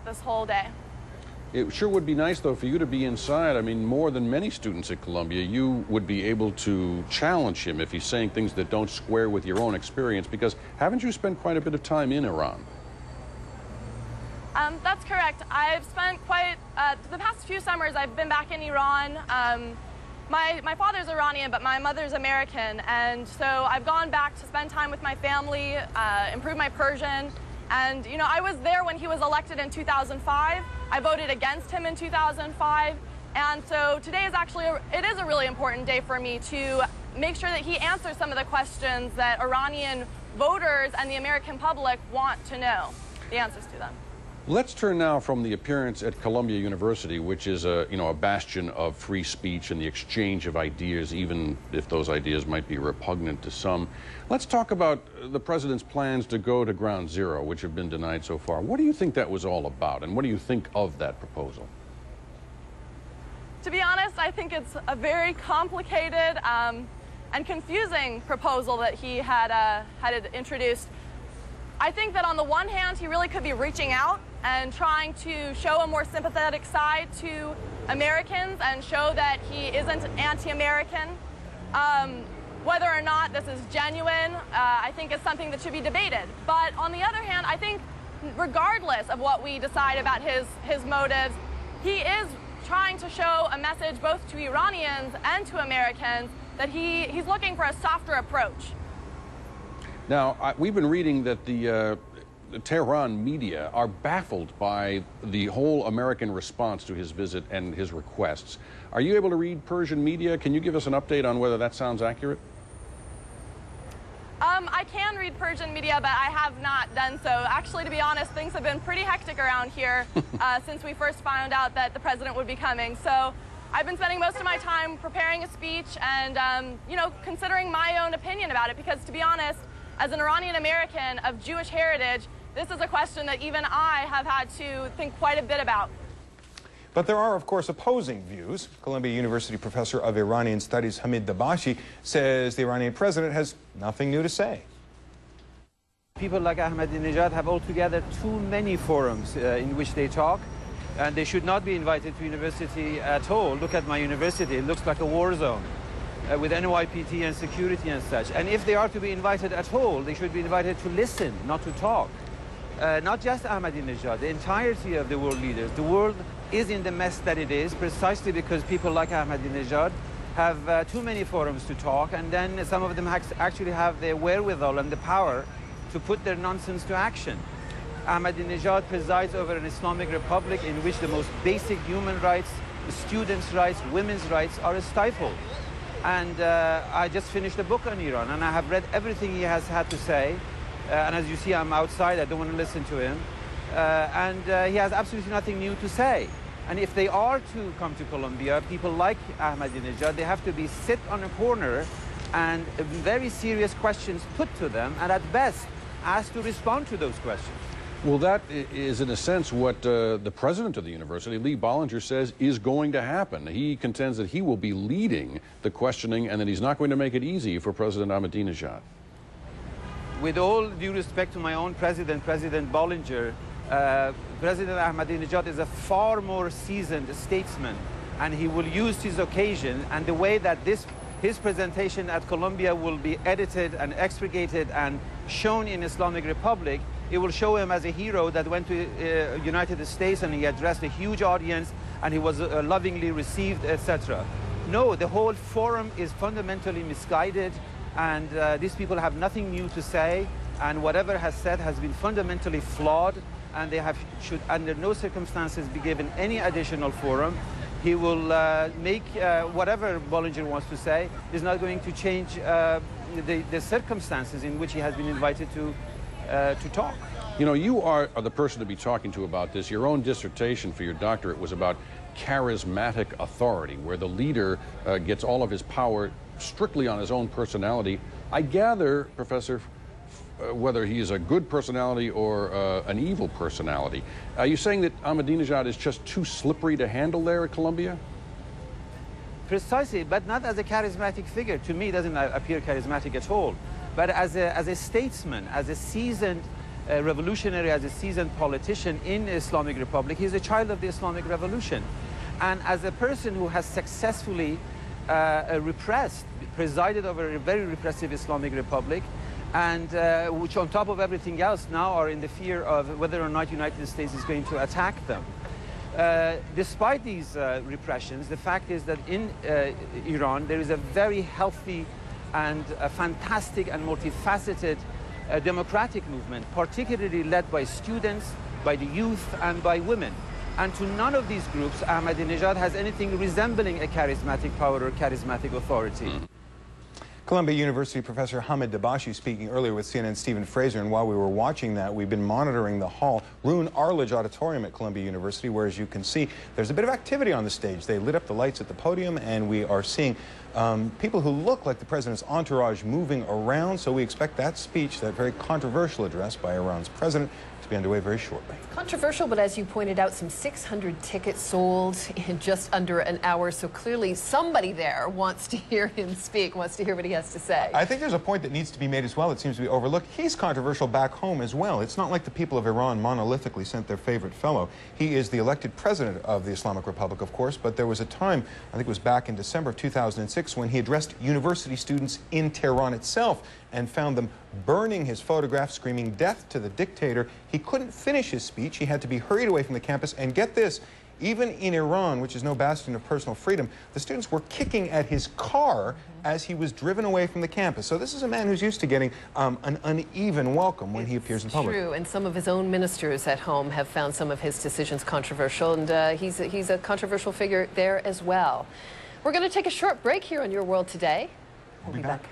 this whole day. It sure would be nice, though, for you to be inside. I mean, more than many students at Columbia, you would be able to challenge him if he's saying things that don't square with your own experience, because haven't you spent quite a bit of time in Iran? That's correct. I've spent the past few summers, I've been back in Iran. My father's Iranian, but my mother's American, and so I've gone back to spend time with my family, improve my Persian, and, you know, I was there when he was elected in 2005. I voted against him in 2005, and so today is actually, it is a really important day for me to make sure that he answers some of the questions that Iranian voters and the American public want to know the answers to them. Let's turn now from the appearance at Columbia University, which is a bastion of free speech and the exchange of ideas, even if those ideas might be repugnant to some. Let's talk about the president's plans to go to Ground Zero, which have been denied so far. What do you think that was all about, and what do you think of that proposal? To be honest, I think it's a very complicated and confusing proposal that he had introduced. I think that on the one hand, he really could be reaching out and trying to show a more sympathetic side to Americans and show that he isn't anti-American. Whether or not this is genuine, I think is something that should be debated. But on the other hand, I think regardless of what we decide about his motives, he is trying to show a message both to Iranians and to Americans that he's looking for a softer approach. Now, we've been reading that the Tehran media are baffled by the whole American response to his visit and his requests. Are you able to read Persian media? Can you give us an update on whether that sounds accurate? I can read Persian media, but I have not done so. Actually, to be honest, things have been pretty hectic around here since we first found out that the president would be coming. So I've been spending most of my time preparing a speech and, considering my own opinion about it, because to be honest, as an Iranian American of Jewish heritage, this is a question that even I have had to think quite a bit about. But there are, of course, opposing views. Columbia University professor of Iranian studies Hamid Dabashi says the Iranian president has nothing new to say. People like Ahmadinejad have altogether too many forums in which they talk, and they should not be invited to university at all. Look at my university, it looks like a war zone. With NYPD and security and such. And if they are to be invited at all, they should be invited to listen, not to talk. Not just Ahmadinejad, the entirety of the world leaders. The world is in the mess that it is precisely because people like Ahmadinejad have too many forums to talk, and then some of them actually have the wherewithal and the power to put their nonsense to action. Ahmadinejad presides over an Islamic republic in which the most basic human rights, students' rights, women's rights are stifled. And I just finished a book on Iran, and I have read everything he has had to say. And as you see, I'm outside, I don't want to listen to him. And he has absolutely nothing new to say. And if they are to come to Columbia, people like Ahmadinejad, they have to be sit on a corner and very serious questions put to them, and at best, asked to respond to those questions. Well, that is, in a sense, what the president of the university, Lee Bollinger, says is going to happen. He contends that he will be leading the questioning and that he's not going to make it easy for President Ahmadinejad. With all due respect to my own president, President Bollinger, President Ahmadinejad is a far more seasoned statesman, and he will use his occasion and the way that his presentation at Columbia will be edited and expurgated and shown in Islamic Republic. It will show him as a hero that went to United States and he addressed a huge audience and he was lovingly received, etc. No, the whole forum is fundamentally misguided, and these people have nothing new to say, and whatever has said has been fundamentally flawed, and they should under no circumstances be given any additional forum. He will make whatever Bollinger wants to say is not going to change the circumstances in which he has been invited to talk. You know, you are the person to be talking to about this. Your own dissertation for your doctorate was about charismatic authority, where the leader gets all of his power strictly on his own personality. I gather, Professor, whether he is a good personality or an evil personality. Are you saying that Ahmadinejad is just too slippery to handle there at Columbia? Precisely, but not as a charismatic figure. To me, it doesn't appear charismatic at all. But as a statesman, as a seasoned revolutionary, as a seasoned politician in the Islamic Republic. He's a child of the Islamic Revolution. And as a person who has successfully presided over a very repressive Islamic Republic, and which on top of everything else now are in the fear of whether or not the United States is going to attack them. Despite these repressions, the fact is that in Iran there is a very healthy and a fantastic and multifaceted democratic movement, particularly led by students, by the youth, and by women. And to none of these groups, Ahmadinejad has anything resembling a charismatic power or charismatic authority. Columbia University professor Hamid Dabashi speaking earlier with CNN's Stephen Fraser, and while we were watching that, we've been monitoring the hall, Roone Arledge Auditorium at Columbia University, where, as you can see, there's a bit of activity on the stage. They lit up the lights at the podium, and we are seeing people who look like the president's entourage moving around, so we expect that speech, that very controversial address by Iran's president, to be underway very shortly. Controversial, but as you pointed out, some 600 tickets sold in just under an hour, so clearly somebody there wants to hear him speak, wants to hear what he has to say. I think there's a point that needs to be made as well that seems to be overlooked. He's controversial back home as well. It's not like the people of Iran monolithically sent their favorite fellow. He is the elected president of the Islamic Republic, of course, but there was a time, I think it was back in December of 2006, when he addressed university students in Tehran itself and found them burning his photograph, screaming death to the dictator. He couldn't finish his speech. He had to be hurried away from the campus. And get this, even in Iran, which is no bastion of personal freedom, the students were kicking at his car as he was driven away from the campus. So this is a man who's used to getting an uneven welcome when he appears in public. True, and some of his own ministers at home have found some of his decisions controversial, and he's a controversial figure there as well. We're going to take a short break here on Your World Today. We'll be back.